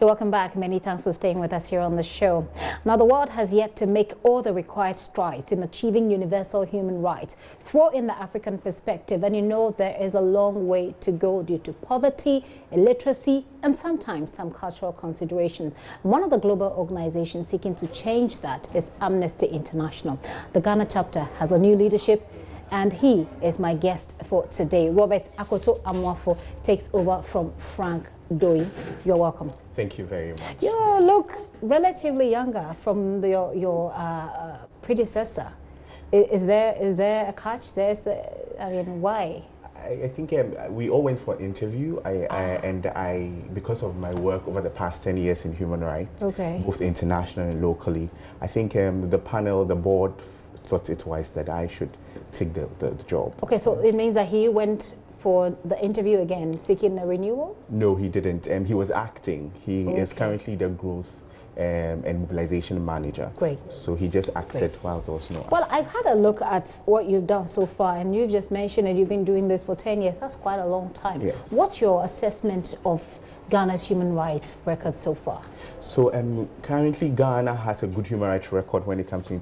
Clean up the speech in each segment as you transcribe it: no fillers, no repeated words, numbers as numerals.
Hey, welcome back. Many thanks for staying with us here on the show. Now, the world has yet to make all the required strides in achieving universal human rights. Throw in the African perspective, and you know there is a long way to go due to poverty, illiteracy, and sometimes some cultural consideration. One of the global organizations seeking to change that is Amnesty International. The Ghana chapter has a new leadership, and he is my guest for today. Robert Akoto Amoafo takes over from Frank Doyi. You're welcome. Thank you very much. You look relatively younger from your predecessor. Is there a catch? I mean, why? I think we all went for an interview, and because of my work over the past 10 years in human rights, both internationally and locally, I think the panel, the board, thought it wise that I should take the job. Okay, so it means that he went for the interview again, seeking a renewal? No, he didn't. He was acting. He is currently the growth and mobilization manager. Great. So he just acted whilst there was no. Well, I've had a look at what you've done so far, and you've just mentioned that you've been doing this for 10 years. That's quite a long time. Yes. What's your assessment of Ghana's human rights record so far? So currently Ghana has a good human rights record when it comes to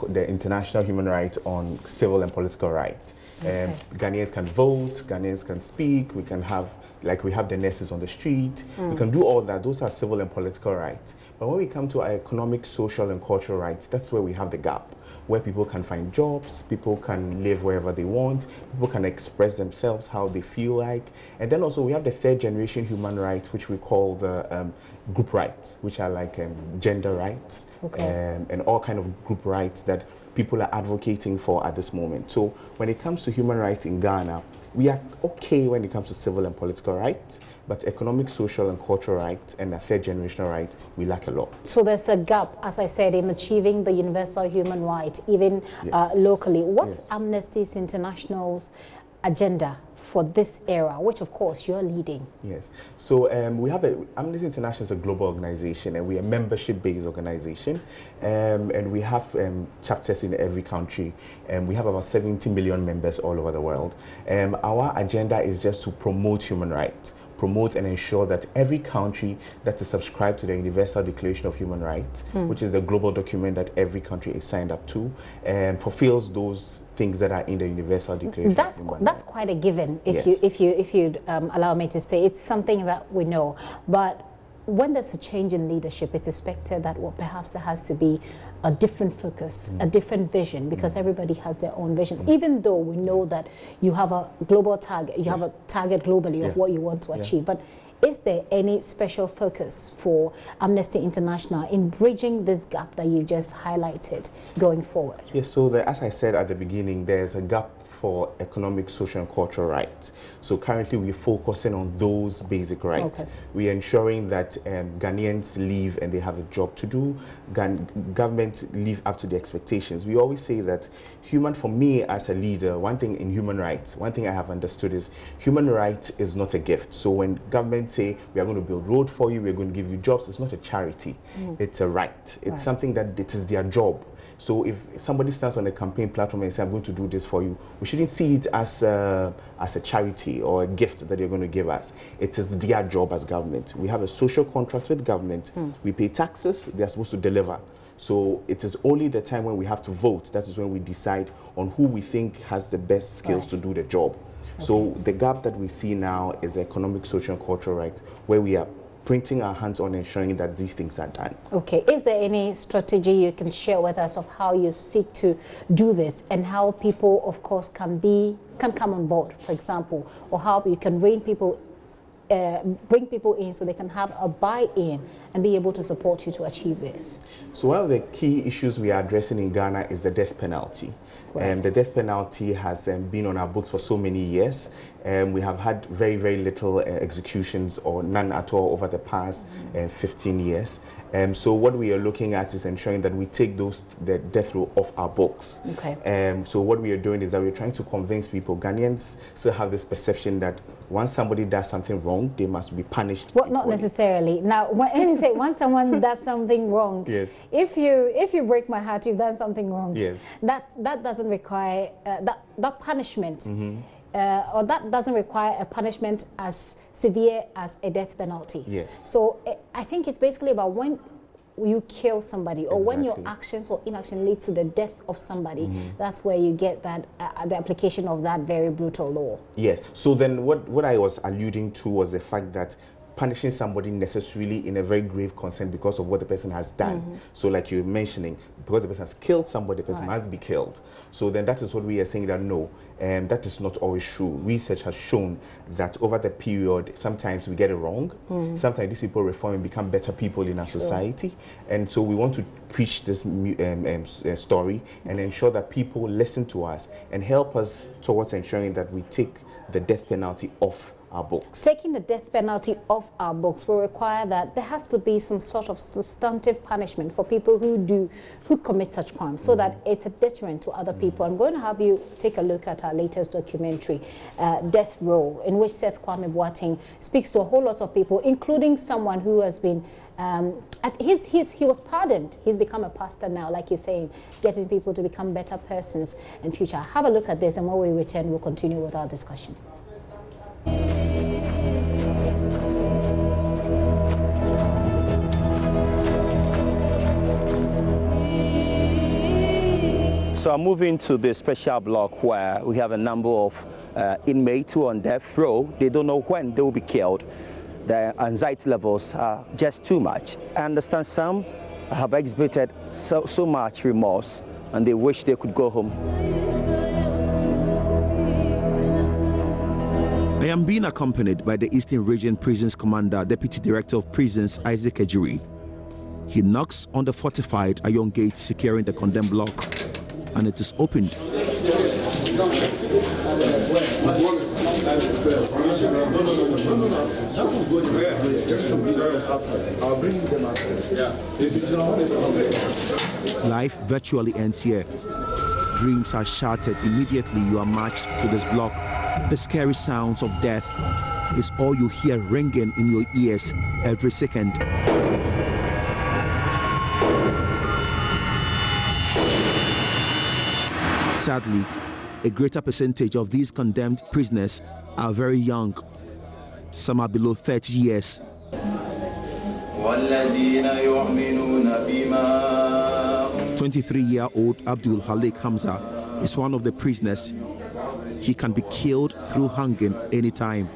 the international human rights on civil and political rights. Ghanaians can vote, Ghanaians can speak, we have the nurses on the street, we can do all that. Those are civil and political rights. But when we come to our economic, social and cultural rights, that's where we have the gap, where people can find jobs, people can live wherever they want, people can express themselves how they feel like. And then also we have the third generation human rights, which we call the group rights, which are like gender rights, and all kind of group rights that people are advocating for at this moment. So when it comes to human rights in Ghana, we are okay when it comes to civil and political rights, but economic, social and cultural rights and the third generational rights, we lack a lot. So there's a gap, as I said, in achieving the universal human right, even locally. What's Amnesty International's agenda for this era, which of course you're leading? Yes. So we have Amnesty International is a global organization, and we are a membership-based organization, and we have chapters in every country, and we have about 70 million members all over the world. Our agenda is just to promote human rights, promote and ensure that every country that is subscribed to the Universal Declaration of Human Rights, which is the global document that every country is signed up to, fulfills those things that are in the Universal Declaration of Human Rights. That's quite a given, if you'd allow me to say. It's something that we know. But when there's a change in leadership, it's expected that perhaps there has to be a different focus, a different vision, because everybody has their own vision. Even though we know that you have a global target, you have a target globally of what you want to achieve. But is there any special focus for Amnesty International in bridging this gap that you just highlighted going forward? Yes, so as I said at the beginning, there's a gap for economic, social and cultural rights. So currently we're focusing on those basic rights. We're ensuring that Ghanaians live and they have a job to do, government live up to the expectations. We always say that for me as a leader, one thing in human rights, one thing I have understood is human rights is not a gift. So when government say we are going to build road for you, we're going to give you jobs, it's not a charity, it's a right. It's something that it is their job. So if somebody stands on a campaign platform and says, I'm going to do this for you, we shouldn't see it as a charity or a gift that you're going to give us. It is their job as government. We have a social contract with government. We pay taxes, they're supposed to deliver. So it is only the time when we have to vote, that is when we decide on who we think has the best skills to do the job. So the gap that we see now is economic, social and cultural rights, where we are printing our hands on ensuring that these things are done. Okay, is there any strategy you can share with us of how you seek to do this, and how people, of course, can come on board, for example, or how you can bring people in so they can have a buy-in and be able to support you to achieve this? So one of the key issues we are addressing in Ghana is the death penalty. The death penalty has been on our books for so many years. We have had very, very little executions, or none at all, over the past 15 years. So what we are looking at is ensuring that we take the death row off our books. So what we are doing is that we're trying to convince people. Ghanaians still have this perception that once somebody does something wrong, they must be punished. Well, not necessarily. Now, when you say once someone does something wrong, if you break my heart, you've done something wrong. That doesn't require that punishment. or that doesn't require a punishment as severe as a death penalty. Yes. So I think it's basically about when you kill somebody, or when your Exactly. actions or inaction lead to the death of somebody, that's where you get that the application of that very brutal law. Yes. So then what I was alluding to was the fact that punishing somebody necessarily in a very grave concern because of what the person has done. So like you're mentioning, because the person has killed somebody, the person must be killed. So then that is what we are saying, that no, that is not always true. Research has shown that over the period, sometimes we get it wrong. Sometimes these people reform and become better people in our society. And so we want to preach this story and ensure that people listen to us and help us towards ensuring that we take the death penalty off our books. Taking the death penalty off our books will require that there has to be some sort of substantive punishment for people who commit such crimes, so that it's a deterrent to other people. I'm going to have you take a look at our latest documentary, Death Row, in which Seth Kwame Boateng speaks to a whole lot of people, including someone who has been he was pardoned. He's become a pastor now, like he's saying, getting people to become better persons in future. Have a look at this, and when we return, we'll continue with our discussion. So I'm moving to the special block where we have a number of inmates who are on death row. They don't know when they will be killed. Their anxiety levels are just too much. I understand some have exhibited so much remorse and they wish they could go home. I am being accompanied by the Eastern Region Prisons Commander, Deputy Director of Prisons, Isaac Ejiri. He knocks on the fortified iron gate securing the condemned block, and it is opened. Life virtually ends here. Dreams are shattered immediately you are marched to this block. The scary sounds of death is all you hear ringing in your ears every second. Sadly, a greater percentage of these condemned prisoners are very young. Some are below 30 years. 23-year-old Abdul Halik Hamza is one of the prisoners. He can be killed through hanging anytime.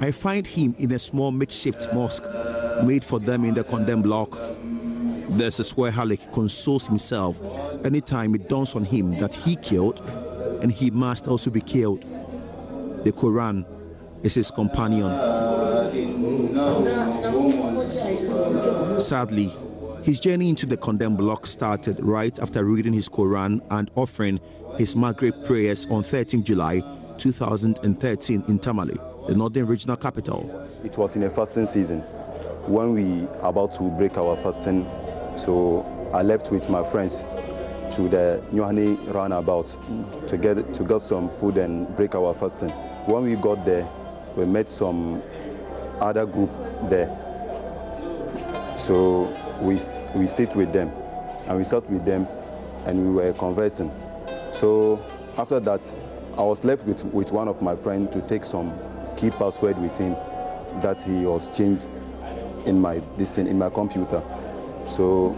I find him in a small makeshift mosque made for them in the condemned block. This is where Halik consoles himself anytime it dawns on him that he killed and he must also be killed. The Quran is his companion. Sadly, his journey into the condemned block started right after reading his Quran and offering his Maghrib prayers on 13 July 2013 in Tamale, the northern regional capital. It was in a fasting season when we about to break our fasting, so I left with my friends to the Nyohani roundabout to get some food and break our fasting. When we got there, we met some other group there. So we sit with them, and we sat with them, and we were conversing. So after that, I was left with one of my friends to take some key password with him that he was changed in my computer. So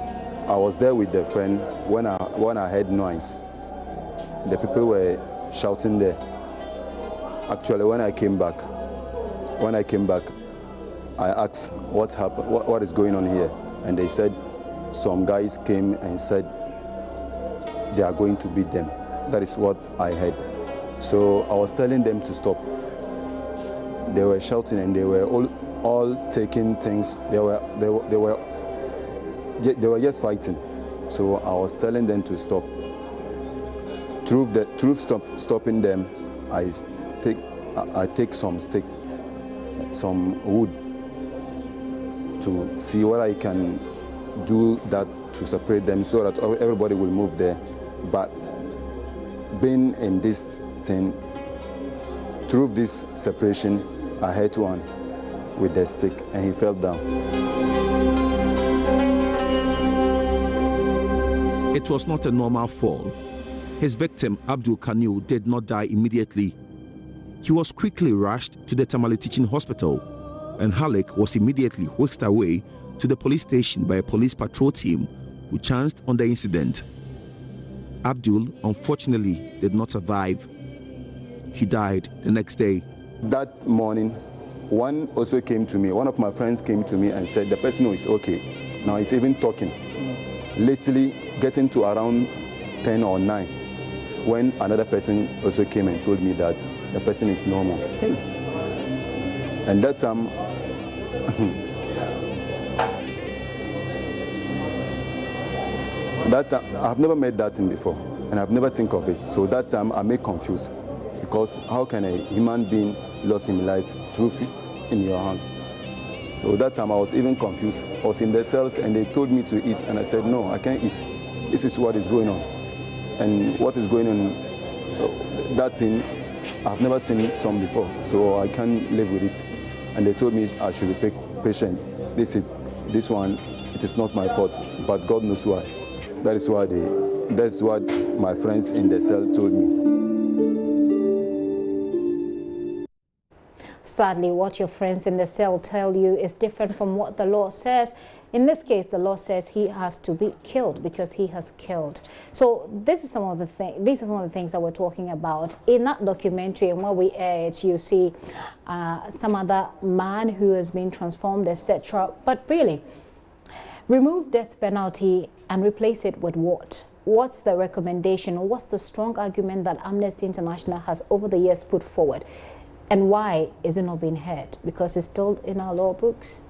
I was there with the friend when I heard noise. The people were shouting there. Actually, when I came back, I asked what happened, what is going on here, and they said some guys came and said they are going to beat them. That is what I heard. So I was telling them to stop. They were shouting and they were all taking things. They were just fighting. So I was telling them to stop. Through stopping them, I take some stick, some wood, to see what I can do that to separate them so that everybody will move there. But being in this thing, through this separation, I hit one with the stick and he fell down. It was not a normal fall. His victim, Abdul Kanil, did not die immediately. He was quickly rushed to the Tamale Teaching Hospital, and Halleck was immediately whisked away to the police station by a police patrol team who chanced on the incident. Abdul unfortunately did not survive. He died the next day. That morning, one also came to me, one of my friends came to me and said the person is okay. Now he's even talking. Lately, getting to around 10 or 9, when another person also came and told me that the person is normal. And that time, I've never met that thing before, and I've never think of it. So that time I make confused, because how can a human being lose his life through in your hands? So that time I was even confused. I was in the cells and they told me to eat, and I said, no, I can't eat. This is what is going on. And what is going on, that thing, I've never seen some before, so I can't live with it. And they told me I should be patient. This one, it is not my fault, but God knows why. That's what my friends in the cell told me. Sadly, what your friends in the cell tell you is different from what the law says. In this case, the law says he has to be killed because he has killed. So this is some of the things that we're talking about in that documentary. And what we aired, you see some other man who has been transformed, etc. But really, remove death penalty and replace it with what? What's the recommendation? What's the strong argument that Amnesty International has over the years put forward? And why is it not being heard? Because it's still in our law books.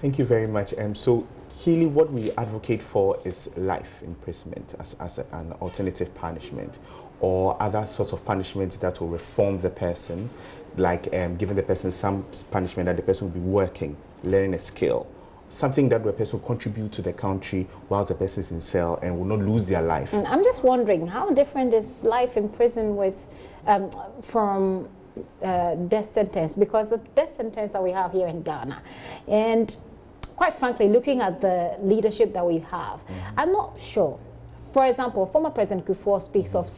Thank you very much. So, Keely, what we advocate for is life imprisonment as an alternative punishment, or other sorts of punishments that will reform the person, like giving the person some punishment that the person will be working, learning a skill, something that the person will contribute to the country whilst the person is in cell and will not lose their life. I'm just wondering, how different is life in prison with from death sentence? Because the death sentence that we have here in Ghana, and quite frankly, looking at the leadership that we have, I'm not sure. For example, former President Kufuor speaks of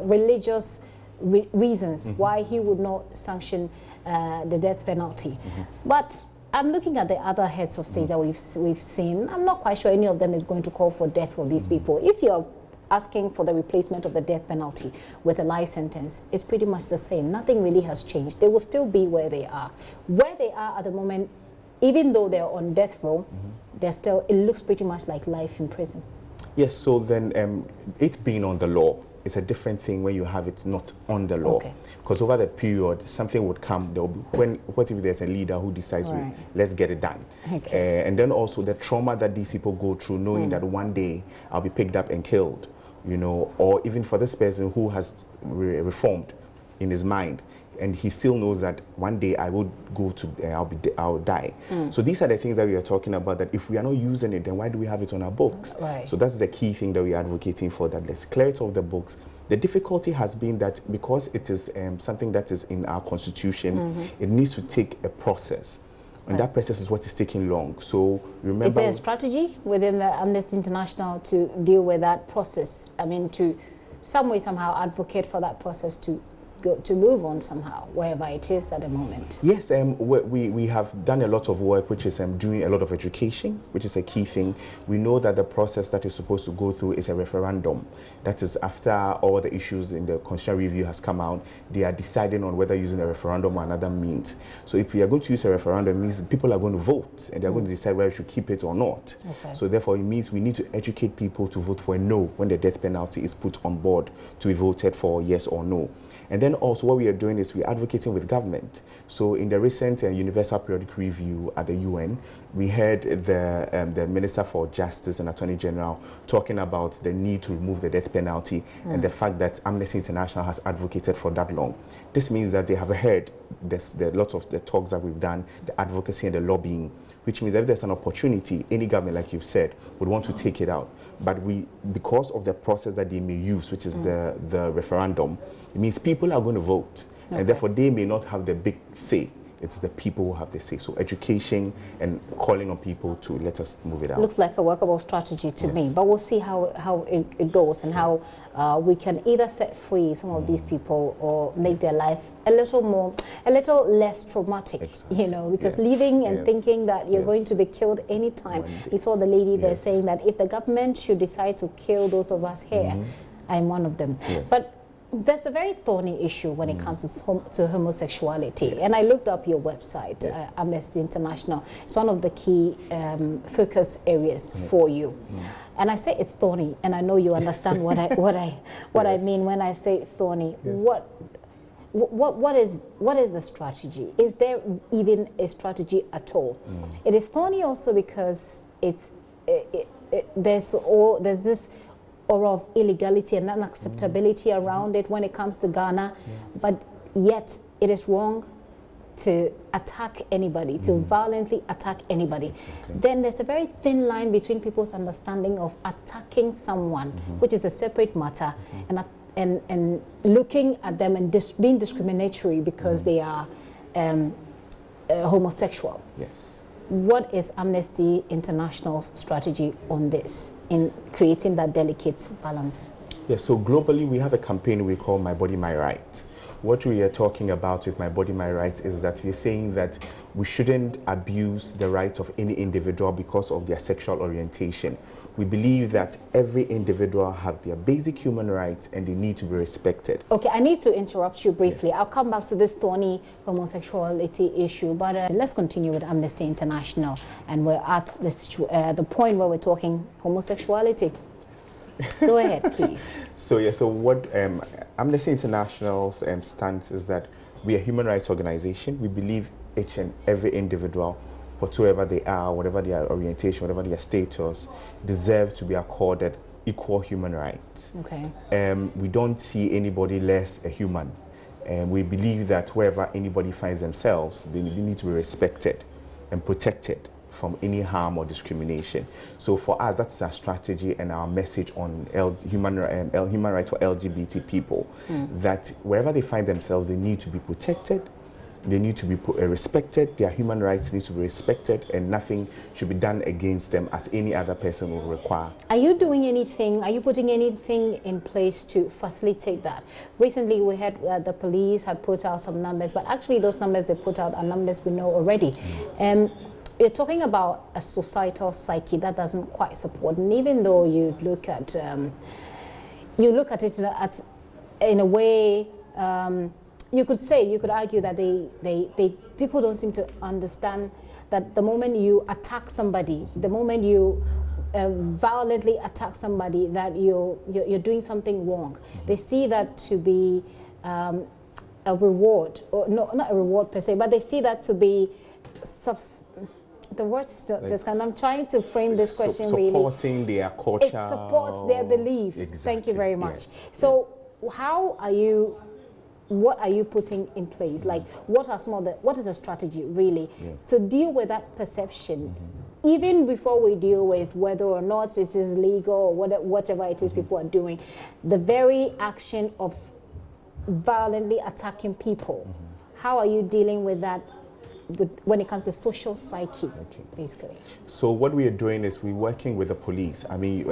religious reasons why he would not sanction the death penalty. But I'm looking at the other heads of state that we've seen. I'm not quite sure any of them is going to call for death for these people. If you're asking for the replacement of the death penalty with a life sentence, it's pretty much the same. Nothing really has changed. They will still be where they are. Where they are at the moment, even though they're on death row, they're still, it looks pretty much like life in prison. Yes, so then it being on the law is a different thing when you have it not on the law. Because over the period, something would come, there will be, what if there's a leader who decides, let's get it done. And then also the trauma that these people go through, knowing that one day I'll be picked up and killed, you know, or even for this person who has reformed in his mind, and he still knows that one day I will go to, I'll die. So these are the things that we are talking about, that if we are not using it, then why do we have it on our books? So that's the key thing that we are advocating for, that let's clear it off the books. The difficulty has been that because it is something that is in our constitution, it needs to take a process. And that process is what is taking long. So remember, is there a strategy within the Amnesty International to deal with that process? I mean, to some way, somehow advocate for that process to move on somehow, wherever it is at the moment? Yes, we have done a lot of work, which is doing a lot of education, which is a key thing. We know that the process that is supposed to go through is a referendum. That is after all the issues in the constitutional review has come out, they are deciding on whether using a referendum or another means. So if we are going to use a referendum, it means people are going to vote, and they're going to decide whether we should keep it or not. So therefore, it means we need to educate people to vote for a no when the death penalty is put on board, to be voted for yes or no. And then also what we are doing is we're advocating with government. So in the recent Universal Periodic Review at the UN, we heard the Minister for Justice and Attorney General talking about the need to remove the death penalty and the fact that Amnesty International has advocated for that long. This means that they have heard lots of the talks that we've done, the advocacy and the lobbying, which means that if there's an opportunity, any government, like you've said, would want to take it out. But because of the process that they may use, which is the referendum, it means people are going to vote, and therefore they may not have the big say It's the people who have the say. So education and calling on people to let us move it out. Looks like a workable strategy to me, but we'll see how it goes and how we can either set free some of these people or make their life a little less traumatic, you know, because living and thinking that you're going to be killed anytime. You saw the lady there saying that if the government should decide to kill those of us here, I'm one of them. But there's a very thorny issue when it comes to homosexuality. And I looked up your website, Amnesty International. It's one of the key focus areas for you. And I say it's thorny, and I know you understand what I mean when I say thorny. What is the strategy? Is there even a strategy at all? It is thorny also because there's this aura of illegality and unacceptability around it when it comes to Ghana, but yet it is wrong to attack anybody, to violently attack anybody. Then there's a very thin line between people's understanding of attacking someone, which is a separate matter, and looking at them and being discriminatory because they are homosexual. What is Amnesty International's strategy on this in creating that delicate balance? So globally we have a campaign we call My Body, My Right. What we are talking about with My Body, My Right is that we're saying that we shouldn't abuse the rights of any individual because of their sexual orientation. We believe that every individual have their basic human rights and they need to be respected. Okay, I need to interrupt you briefly. I'll come back to this thorny homosexuality issue, but let's continue with Amnesty International. And we're at the point where we're talking homosexuality. Go ahead, please. So what Amnesty International's stance is that we are a human rights organization. We believe each and every individual, whatsoever they are, whatever their orientation, whatever their status, deserve to be accorded equal human rights. We don't see anybody less a human. We believe that wherever anybody finds themselves, they need to be respected and protected from any harm or discrimination. So for us, that's our strategy and our message on human rights for LGBT people, that wherever they find themselves, they need to be protected, they need to be respected, their human rights need to be respected, and nothing should be done against them as any other person will require. Are you doing anything, are you putting anything in place to facilitate that? Recently we heard the police had put out some numbers, but actually those numbers they put out are numbers we know already. You're talking about a societal psyche that doesn't quite support, and even though you look at it in a way, you could argue that people don't seem to understand that the moment you attack somebody, the moment you violently attack somebody, that you're doing something wrong. They see that to be a reward, or no, not a reward per se, but they see that to be the word is just kind of, I'm trying to frame this question supporting their culture. It supports their belief. Thank you very much. So how are you, what are you putting in place? Like, what is the strategy really to deal with that perception? Even before we deal with whether or not this is legal or whatever it is people are doing, the very action of violently attacking people, how are you dealing with that when it comes to social psyche, basically? So what we are doing is we're working with the police. I mean,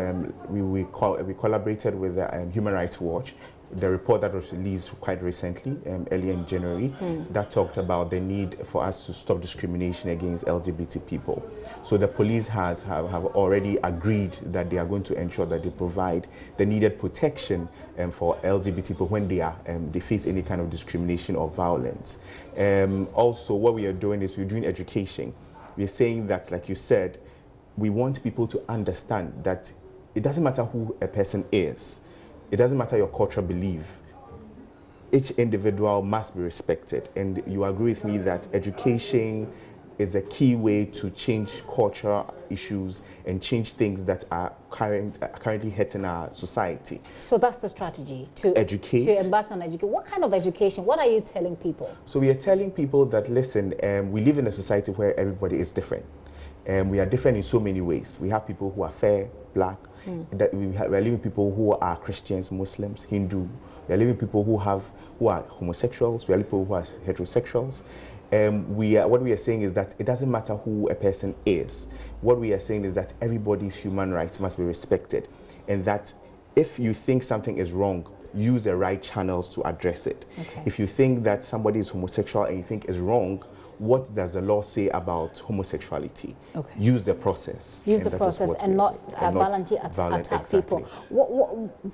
we collaborated with the Human Rights Watch. The report that was released quite recently, earlier in January, that talked about the need for us to stop discrimination against LGBT people. So the police have already agreed that they are going to ensure that they provide the needed protection for LGBT people when they face any kind of discrimination or violence. Also, what we are doing is we're doing education. We're saying that, like you said, we want people to understand that it doesn't matter who a person is. It doesn't matter your cultural belief. Each individual must be respected. And you agree with me that education is a key way to change cultural issues and change things that are currently hurting our society. So that's the strategy, to educate. To embark on education. What kind of education? What are you telling people? So we are telling people that, listen, we live in a society where everybody is different. We are different in so many ways. We have people who are fair, black, that we are living with people who are Christians, Muslims, Hindu. We are living with people who are homosexuals. We are living with people who are heterosexuals. What we are saying is that it doesn't matter who a person is. What we are saying is that everybody's human rights must be respected, and that if you think something is wrong, use the right channels to address it. Okay. If you think that somebody is homosexual and you think is wrong, what does the law say about homosexuality? Okay. Use the process. Use the process and not violently attack people.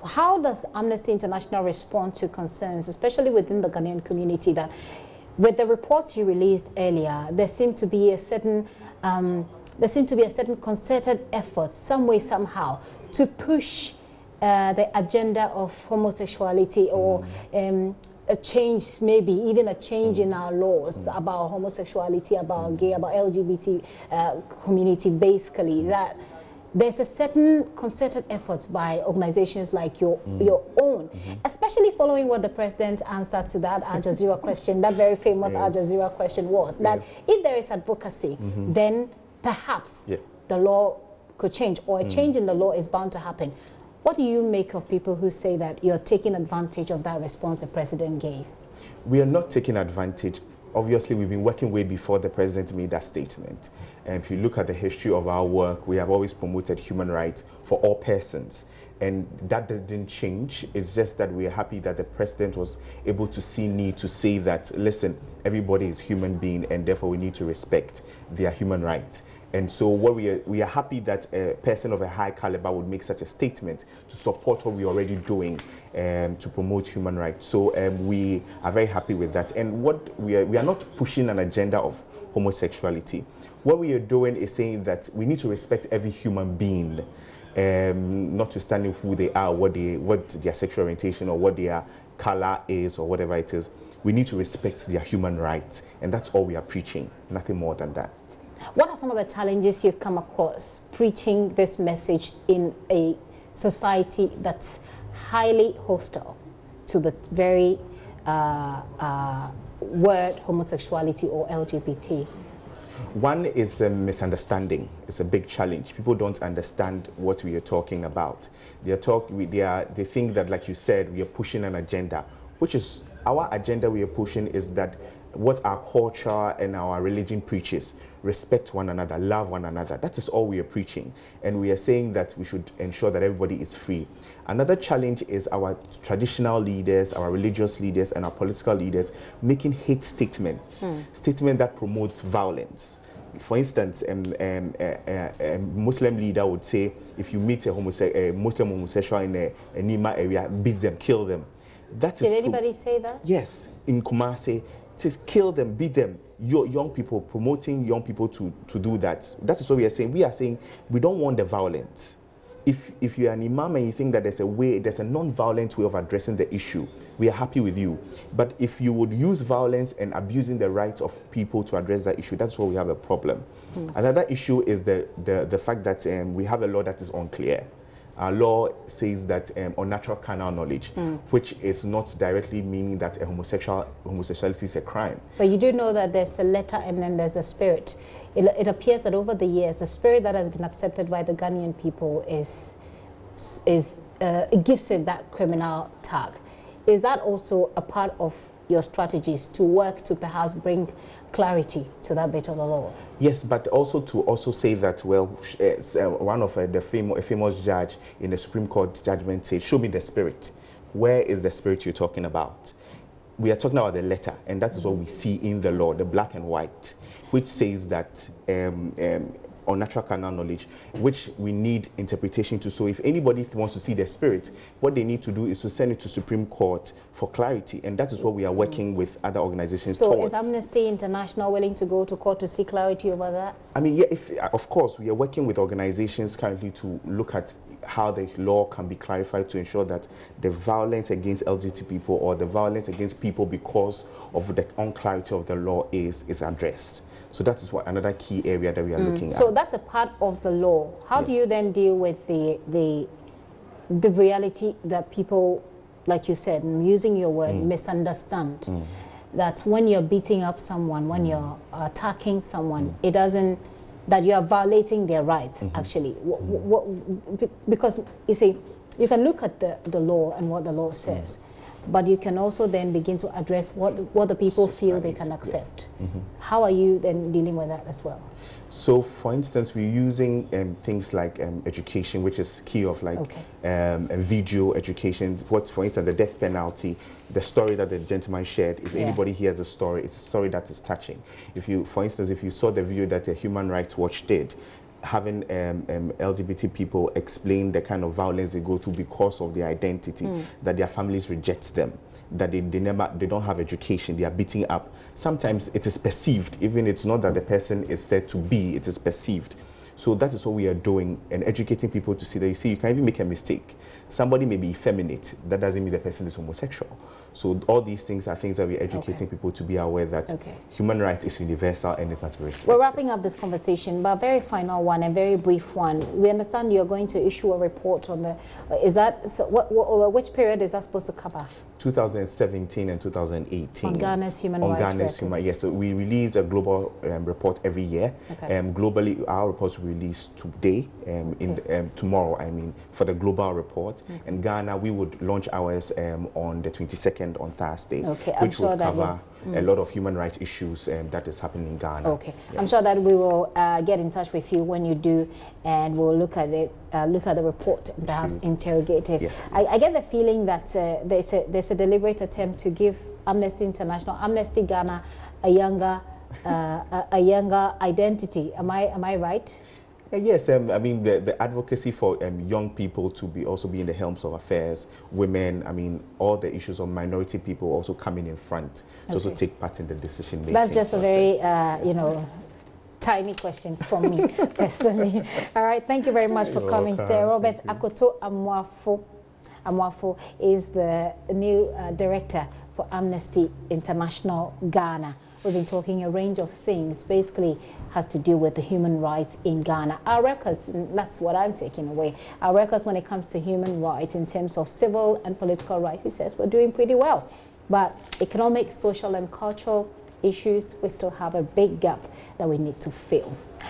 How does Amnesty International respond to concerns, especially within the Ghanaian community, that with the reports you released earlier, there seemed to be a certain concerted effort, some way, somehow, to push the agenda of homosexuality or a change, maybe even a change in our laws about homosexuality, about gay, about LGBT community, basically, that there's a certain concerted effort by organizations like your own, especially following what the president answered to that Al Jazeera question, that very famous Al Jazeera question was, that if there is advocacy, then perhaps the law could change, or a change in the law is bound to happen. What do you make of people who say that you're taking advantage of that response the president gave? We are not taking advantage. Obviously, we've been working way before the president made that statement. And if you look at the history of our work, we have always promoted human rights for all persons. And that didn't change. It's just that we are happy that the president was able to see need to say that, listen, everybody is human being, and therefore we need to respect their human rights. And so what we are happy that a person of a high caliber would make such a statement to support what we're already doing to promote human rights. So we are very happy with that. And what we are not pushing an agenda of homosexuality. What we are doing is saying that we need to respect every human being, notwithstanding who they are, what their sexual orientation or what their color is or whatever it is. We need to respect their human rights, and that's all we are preaching, nothing more than that. What are some of the challenges you've come across preaching this message in a society that's highly hostile to the very word homosexuality or LGBT? One is a misunderstanding. It's a big challenge. People don't understand what we are talking about. They think that, like you said, we are pushing an agenda, which is our agenda. We are pushing is that what our culture and our religion preaches: respect one another, love one another. That is all we are preaching. And we are saying that we should ensure that everybody is free. Another challenge is our traditional leaders, our religious leaders, and our political leaders making hate statements, statements that promote violence. For instance, a Muslim leader would say, if you meet a Muslim homosexual in a Nima area, beat them, kill them. Did anybody say that? Yes, in Kumasi. It says kill them, beat them. Young people, promoting young people to do that. That is what we are saying. We are saying we don't want the violence. If you're an imam and you think that there's a non-violent way of addressing the issue, we are happy with you. But if you would use violence and abusing the rights of people to address that issue, that's where we have a problem. Another issue is the fact that we have a law that is unclear. Our law says that unnatural carnal knowledge, which is not directly meaning that homosexuality is a crime. But you do know that there's a letter and then there's a spirit. It appears that over the years, the spirit that has been accepted by the Ghanaian people it gives it that criminal tag. Is that also a part of your strategies to work to perhaps bring clarity to that bit of the law? Yes, but also to say that, well, one of a famous judge in the Supreme Court judgment said, show me the spirit. Where is the spirit you're talking about? We are talking about the letter, and that is what we see in the law, the black and white, which says that unnatural carnal knowledge, which we need interpretation to. So if anybody wants to see the spirit, what they need to do is to send it to Supreme Court for clarity, and that is what we are working with other organizations towards. So is Amnesty International willing to go to court to seek clarity over that? I mean, yeah, of course, we are working with organizations currently to look at how the law can be clarified to ensure that the violence against LGBT people or the violence against people because of the unclarity of the law is addressed. So that is another key area that we are looking at. So that's a part of the law. How do you then deal with the reality that people, like you said, using your word, misunderstand? That when you're beating up someone, when you're attacking someone, it doesn't that you are violating their rights, actually. Because, you see, you can look at the law and what the law says, but you can also then begin to address what the people feel they can accept. How are you then dealing with that as well? So, for instance, we're using things like education, which is key of like video education. For instance, the death penalty, the story that the gentleman shared. If anybody hears a story, it's a story that is touching. If you, for instance, if you saw the video that the Human Rights Watch did, having LGBT people explain the kind of violence they go through because of their identity, that their families reject them, that they don't have education, they are beating up. Sometimes it is perceived, even it's not that the person is said to be, it is perceived. So that is what we are doing, and educating people to see that, you see, you can even make a mistake. Somebody may be effeminate, that doesn't mean the person is homosexual. So all these things are things that we're educating people to be aware that human rights is universal and it must be respected. We're wrapping up this conversation, but a very final one, a very brief one. We understand you're going to issue a report on the, is that, so which period is that supposed to cover? 2017 and 2018. On Ghana's human rights record. Yes, so we release a global report every year. Globally, our reports will release today, tomorrow, I mean, for the global report. In Ghana, we would launch ours on the 22nd on Thursday, which will cover a lot of human rights issues that is happening in Ghana. I'm sure that we will get in touch with you when you do, and we'll look at it, look at the report and perhaps interrogate it. Yes, I get the feeling that there's a deliberate attempt to give Amnesty International, Amnesty Ghana, a younger identity. Am I right? Yes, I mean the advocacy for young people to also be in the helms of affairs, women, I mean all the issues of minority people also coming in front to also take part in the decision making. That's just process. A very you know, tiny question from me personally. All right, thank you very much for coming, Sir Robert Akoto Amwafo is the new director for Amnesty International Ghana. We've been talking a range of things, basically has to do with the human rights in Ghana. Our records, that's what I'm taking away, our records when it comes to human rights in terms of civil and political rights, he says we're doing pretty well. But economic, social and cultural issues, we still have a big gap that we need to fill.